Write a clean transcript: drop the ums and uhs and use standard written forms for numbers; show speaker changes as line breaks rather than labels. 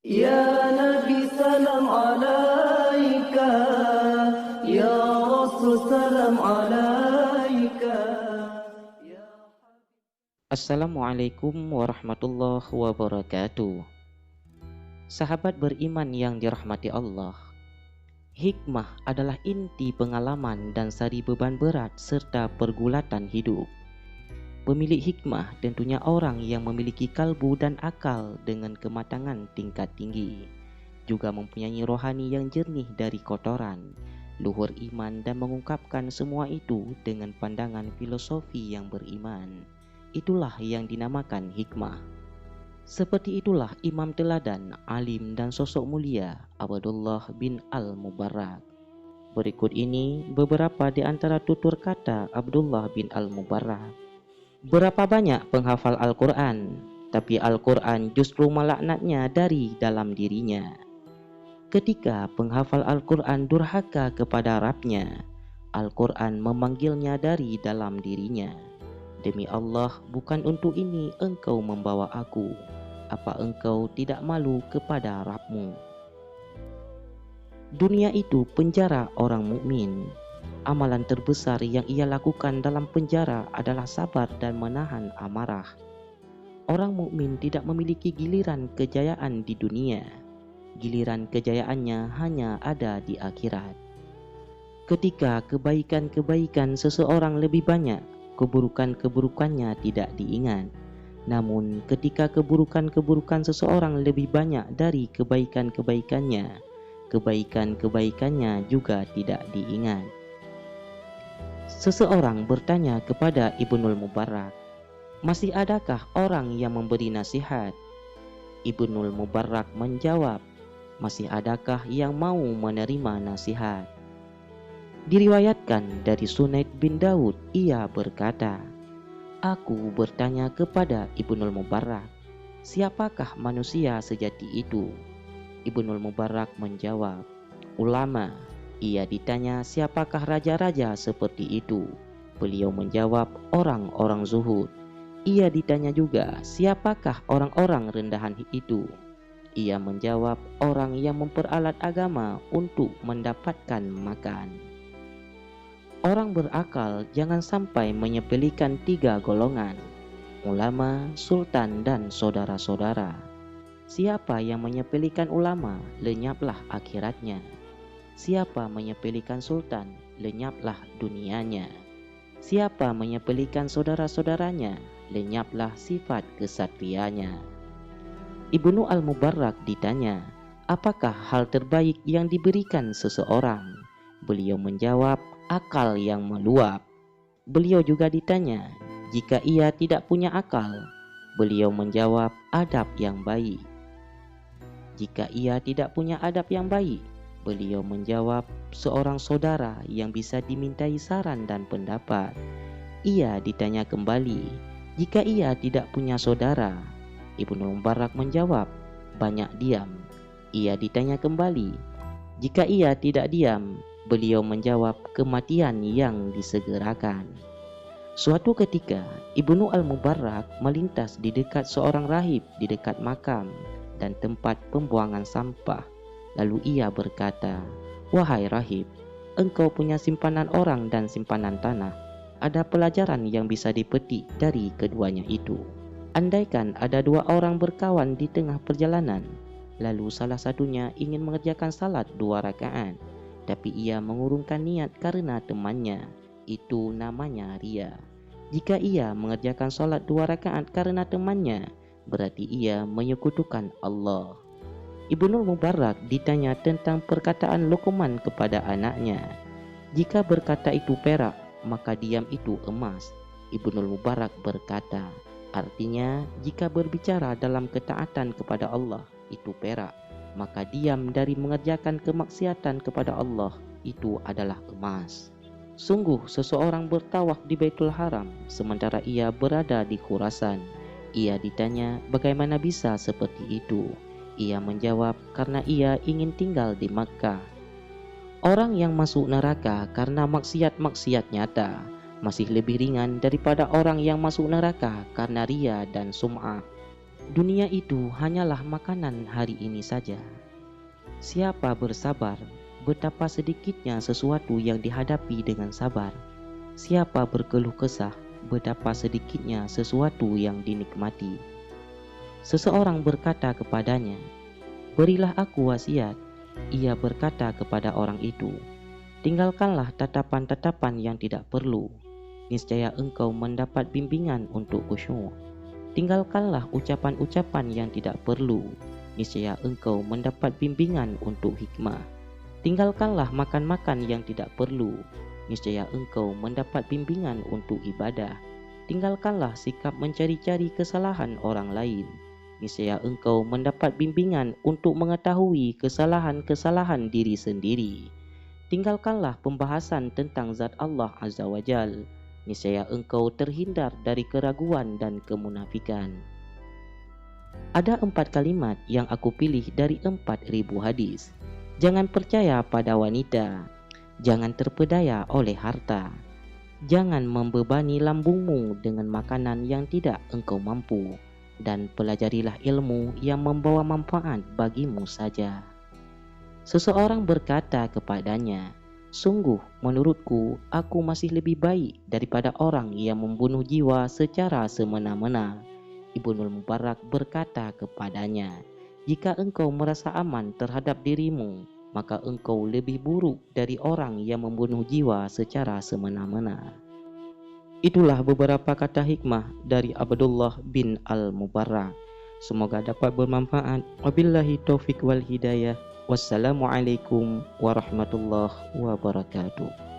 Ya Nabi salam alaika, Ya Rasul salam alaika.
Assalamualaikum warahmatullahi wabarakatuh. Sahabat beriman yang dirahmati Allah, hikmah adalah inti pengalaman dan sari beban berat serta pergulatan hidup. Pemilik hikmah tentunya orang yang memiliki kalbu dan akal dengan kematangan tingkat tinggi, juga mempunyai rohani yang jernih dari kotoran, luhur iman dan mengungkapkan semua itu dengan pandangan filosofi yang beriman. Itulah yang dinamakan hikmah. Seperti itulah imam teladan, alim dan sosok mulia Abdullah bin Al-Mubarak. Berikut ini beberapa di antara tutur kata Abdullah bin Al-Mubarak. Berapa banyak penghafal Al-Quran, tapi Al-Quran justru melaknatnya dari dalam dirinya. Ketika penghafal Al-Quran durhaka kepada Rabbnya, Al-Quran memanggilnya dari dalam dirinya. Demi Allah, bukan untuk ini engkau membawa aku. Apa engkau tidak malu kepada Rabbmu? Dunia itu penjara orang mukmin. Amalan terbesar yang ia lakukan dalam penjara adalah sabar dan menahan amarah. Orang mukmin tidak memiliki giliran kejayaan di dunia. Giliran kejayaannya hanya ada di akhirat. Ketika kebaikan-kebaikan seseorang lebih banyak, keburukan-keburukannya tidak diingat. Namun ketika keburukan-keburukan seseorang lebih banyak dari kebaikan-kebaikannya, kebaikan-kebaikannya juga tidak diingat. Seseorang bertanya kepada Ibnul Mubarak, masih adakah orang yang memberi nasihat? Ibnul Mubarak menjawab, masih adakah yang mau menerima nasihat? Diriwayatkan dari Sunaid bin Daud, ia berkata, aku bertanya kepada Ibnul Mubarak, siapakah manusia sejati itu? Ibnul Mubarak menjawab, ulama. Ia ditanya siapakah raja-raja seperti itu? Beliau menjawab, orang-orang zuhud. Ia ditanya juga siapakah orang-orang rendahan itu? Ia menjawab, orang yang memperalat agama untuk mendapatkan makan. Orang berakal jangan sampai menyepelekan tiga golongan, ulama, sultan, dan saudara-saudara. Siapa yang menyepelekan ulama, lenyaplah akhiratnya. Siapa menyepelekan sultan, lenyaplah dunianya. Siapa menyepelekan saudara-saudaranya, lenyaplah sifat kesatrianya. Ibnu Al-Mubarak ditanya, apakah hal terbaik yang diberikan seseorang? Beliau menjawab, akal yang meluap. Beliau juga ditanya, jika ia tidak punya akal? Beliau menjawab, adab yang baik. Jika ia tidak punya adab yang baik? Beliau menjawab, seorang saudara yang bisa dimintai saran dan pendapat. Ia ditanya kembali, jika ia tidak punya saudara? Ibnu Mubarak menjawab, banyak diam. Ia ditanya kembali, jika ia tidak diam? Beliau menjawab, kematian yang disegerakan. Suatu ketika, Ibnu Al-Mubarak melintas di dekat seorang rahib di dekat makam dan tempat pembuangan sampah. Lalu ia berkata, wahai rahib, engkau punya simpanan orang dan simpanan tanah. Ada pelajaran yang bisa dipetik dari keduanya itu. Andaikan ada dua orang berkawan di tengah perjalanan, lalu salah satunya ingin mengerjakan salat 2 rakaat, tapi ia mengurungkan niat karena temannya. Itu namanya ria. Jika ia mengerjakan salat 2 rakaat karena temannya, berarti ia menyekutukan Allah. Ibnu Mubarak ditanya tentang perkataan Luqman kepada anaknya. Jika berkata itu perak, maka diam itu emas. Ibnu Mubarak berkata, artinya jika berbicara dalam ketaatan kepada Allah itu perak, maka diam dari mengerjakan kemaksiatan kepada Allah itu adalah emas. Sungguh seseorang bertawaf di Baitul Haram sementara ia berada di Khurasan. Ia ditanya bagaimana bisa seperti itu. Ia menjawab karena ia ingin tinggal di Makkah. Orang yang masuk neraka karena maksiat-maksiat nyata masih lebih ringan daripada orang yang masuk neraka karena ria dan sum'ah. Dunia itu hanyalah makanan hari ini saja. Siapa bersabar, betapa sedikitnya sesuatu yang dihadapi dengan sabar. Siapa berkeluh kesah, betapa sedikitnya sesuatu yang dinikmati. Seseorang berkata kepadanya, "Berilah aku wasiat." Ia berkata kepada orang itu, "Tinggalkanlah tatapan-tatapan yang tidak perlu. Niscaya engkau mendapat bimbingan untuk khusyuk. Tinggalkanlah ucapan-ucapan yang tidak perlu. Niscaya engkau mendapat bimbingan untuk hikmah. Tinggalkanlah makan-makan yang tidak perlu. Niscaya engkau mendapat bimbingan untuk ibadah. Tinggalkanlah sikap mencari-cari kesalahan orang lain. Niscaya engkau mendapat bimbingan untuk mengetahui kesalahan-kesalahan diri sendiri. Tinggalkanlah pembahasan tentang zat Allah Azza wa Jal. Niscaya engkau terhindar dari keraguan dan kemunafikan." Ada 4 kalimat yang aku pilih dari 4.000 hadis. Jangan percaya pada wanita. Jangan terpedaya oleh harta. Jangan membebani lambungmu dengan makanan yang tidak engkau mampu. Dan pelajarilah ilmu yang membawa manfaat bagimu saja. Seseorang berkata kepadanya, "Sungguh menurutku aku masih lebih baik daripada orang yang membunuh jiwa secara semena-mena." Ibnul Mubarak berkata kepadanya, "Jika engkau merasa aman terhadap dirimu, maka engkau lebih buruk dari orang yang membunuh jiwa secara semena-mena." Itulah beberapa kata hikmah dari Abdullah bin Al-Mubarak. Semoga dapat bermanfaat. Wabillahi taufik wal hidayah. Wassalamualaikum warahmatullahi wabarakatuh.